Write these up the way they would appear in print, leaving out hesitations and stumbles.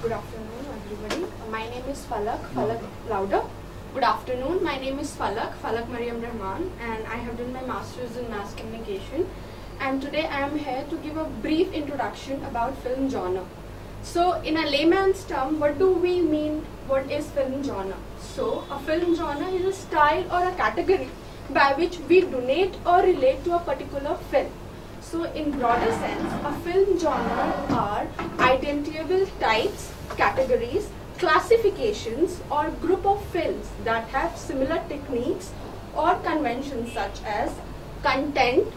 Good afternoon, everybody. My name is Falak Louder. Good afternoon. My name is Falak Mariam Rahman, and I have done my master's in mass communication. And today I am here to give a brief introduction about film genre. So, in a layman's term, what do we mean? What is film genre? So, a film genre is a style or a category by which we donate or relate to a particular film. So, in broader sense, a film genre are identifiable types, categories, classifications, or group of films that have similar techniques or conventions such as content,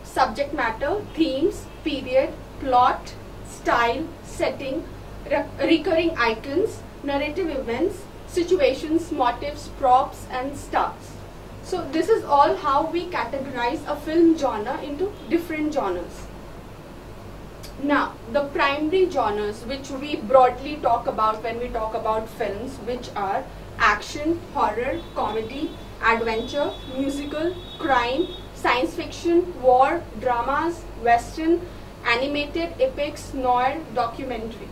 subject matter, themes, period, plot, style, setting, recurring icons, narrative events, situations, motives, props, and stars. So this is all how we categorize a film genre into different genres. Now, the primary genres which we broadly talk about when we talk about films, which are action, horror, comedy, adventure, musical, crime, science fiction, war, dramas, western, animated, epics, noir, documentary.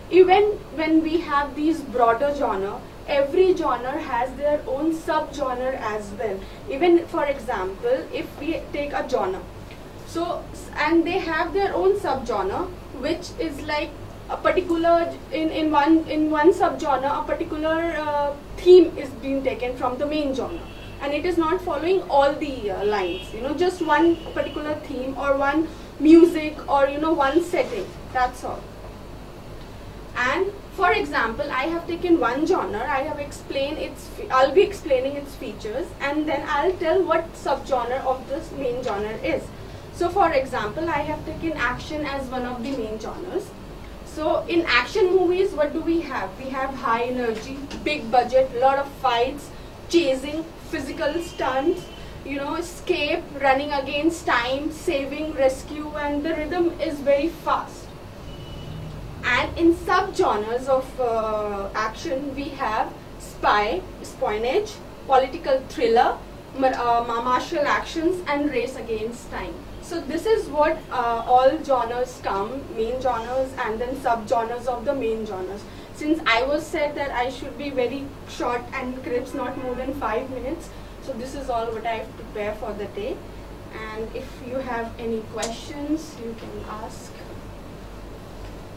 Even when we have these broader genre, every genre has their own subgenre as well. Even for example, if we take a genre, so and they have their own subgenre, which is like a particular in one subgenre, a particular theme is being taken from the main genre, and it is not following all the lines. Just one particular theme or one music or one setting. That's all. And for example, I have taken one genre, I'll be explaining its features, and then I'll tell what subgenre of this main genre is. So for example, I have taken action as one of the main genres. So in action movies, what do we have? We have high energy, big budget, lot of fights, chasing, physical stunts, escape, running against time, saving, rescue, and the rhythm is very fast. And in subgenres of action, we have spy, espionage, political thriller, martial actions, and race against time. So this is what all genres come, main genres and then subgenres of the main genres. Since I was said that I should be very short and crisp, not more than 5 minutes, so this is all what I have prepared for the day. And if you have any questions, you can ask.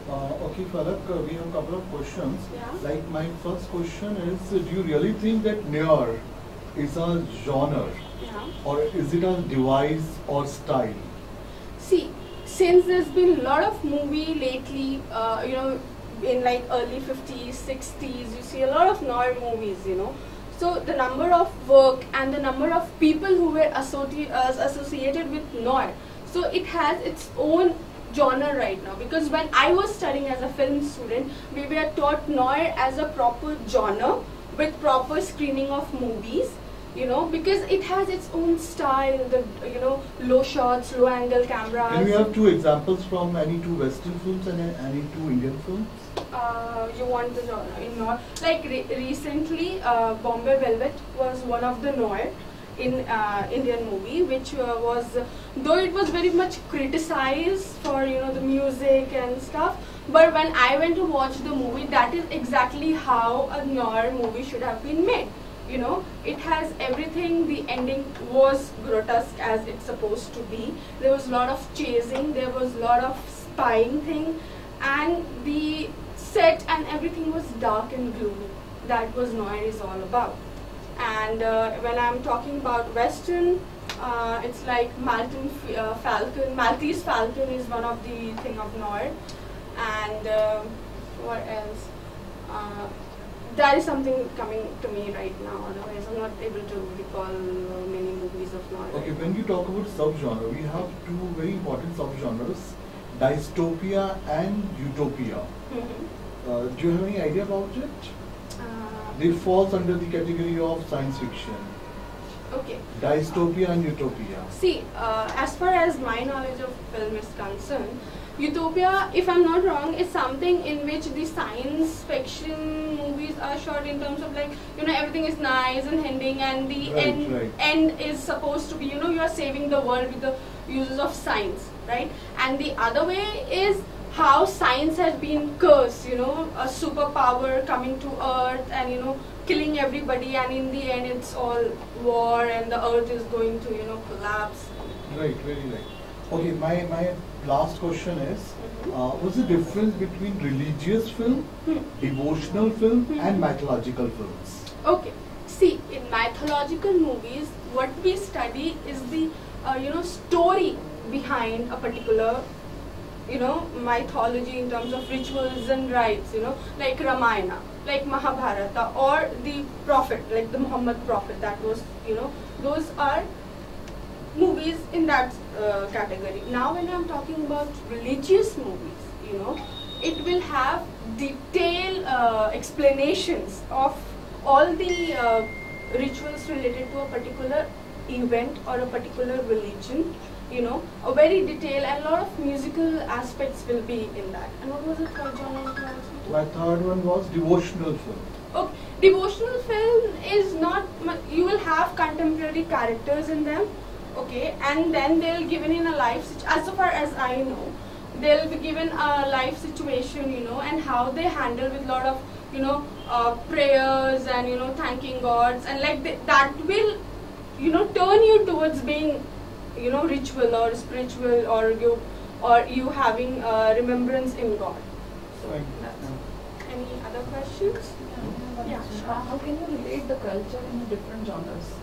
Okay, Falak, we have a couple of questions. Yeah. Like my first question is, do you really think that noir is a genre? Yeah. Or is it a device or style? See, since there's been a lot of movie lately, in like early 50s, 60s, you see a lot of noir movies, So the number of work and the number of people who were associated with noir, so it has its own genre right now, because when I was studying as a film student, we were taught noir as a proper genre with proper screening of movies, because it has its own style, the low shots, low angle cameras. Can we have two examples from any two Western films and any two Indian films? You want the genre in noir? Like recently, Bombay Velvet was one of the noir in Indian movie, which was, though it was very much criticized for the music and stuff, but when I went to watch the movie, that is exactly how a noir movie should have been made. It has everything. The ending was grotesque as it's supposed to be. There was a lot of chasing, there was a lot of spying thing, and the set and everything was dark and gloomy. That was noir is all about. And when I'm talking about Western, it's like Maltese Falcon is one of the thing of noir. And what else? That is something coming to me right now, otherwise I'm not able to recall many movies of noir. Okay, when you talk about subgenre, we have two very important subgenres, dystopia and utopia. Mm-hmm. Do you have any idea about it? They falls under the category of science fiction. Okay. Dystopia and utopia. See, as far as my knowledge of film is concerned, utopia, if I'm not wrong, is something in which the science fiction movies are shot in terms of like, everything is nice and ending, and the end is supposed to be, you are saving the world with the uses of science, right? And the other way is how science has been cursed, you know, a superpower coming to Earth and, you know, killing everybody, and in the end it's all war and the Earth is going to, you know, collapse. Right, very right. Okay, my last question is, what's the difference between religious film, devotional film and mythological films? Okay, see, in mythological movies, what we study is the, you know, story behind a particular, you know, mythology in terms of rituals and rites, you know, like Ramayana, like Mahabharata, or the prophet, like the Muhammad prophet, that was, you know, those are movies in that category. Now when I'm talking about religious movies, you know, it will have detailed explanations of all the rituals related to a particular event or a particular religion, you know, a very detailed, and a lot of musical aspects will be in that. And what was the third genre? My third one was devotional film. Okay, devotional film is not, you will have contemporary characters in them, okay, and then they'll given in a life, as far as I know, they'll be given a life situation, you know, and how they handle with lot of, you know, prayers and, you know, thanking gods, and like that will, you know, turn you towards being, you know, ritual or spiritual, or you having remembrance in God. So that's. Any other questions? Yeah. How can you relate the culture in different genres?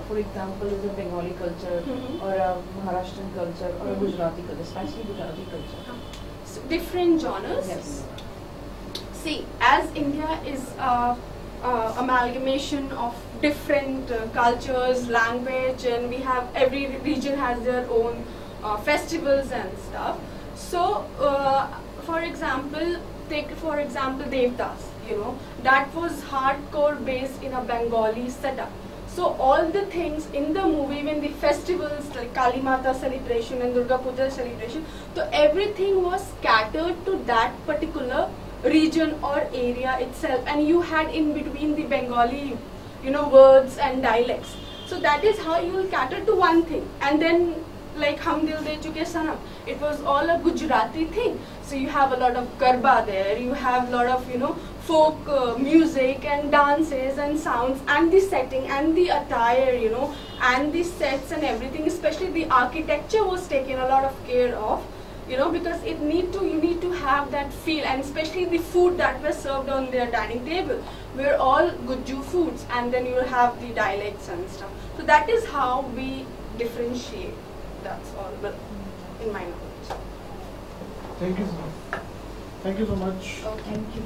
For example, is a Bengali culture, or a Maharashtrian culture, or a Gujarati culture, especially Gujarati culture? So different genres? Yes. See, as India is amalgamation of different cultures, language, and we have, every region has their own festivals and stuff. So, for example, take for example Devdas, you know, that was hardcore based in a Bengali setup. So all the things in the movie, when the festivals like Kali Mata celebration and Durga Puja celebration, so everything was scattered to that particular region or area itself, and you had in between the Bengali, you know, words and dialects. So that is how you will cater to one thing. And then like Hum Dil De Chuke Sanam, it was all a Gujarati thing. So you have a lot of Garba there, you have a lot of, you know, folk music and dances and sounds, and the setting and the attire, you know, and the sets and everything, especially the architecture was taken a lot of care of, you know, because you need to have that feel, and especially the food that was served on their dining table were all Gujju foods, and then you will have the dialects and stuff. So that is how we differentiate. That's all, but in my knowledge. Thank you so much. Thank you.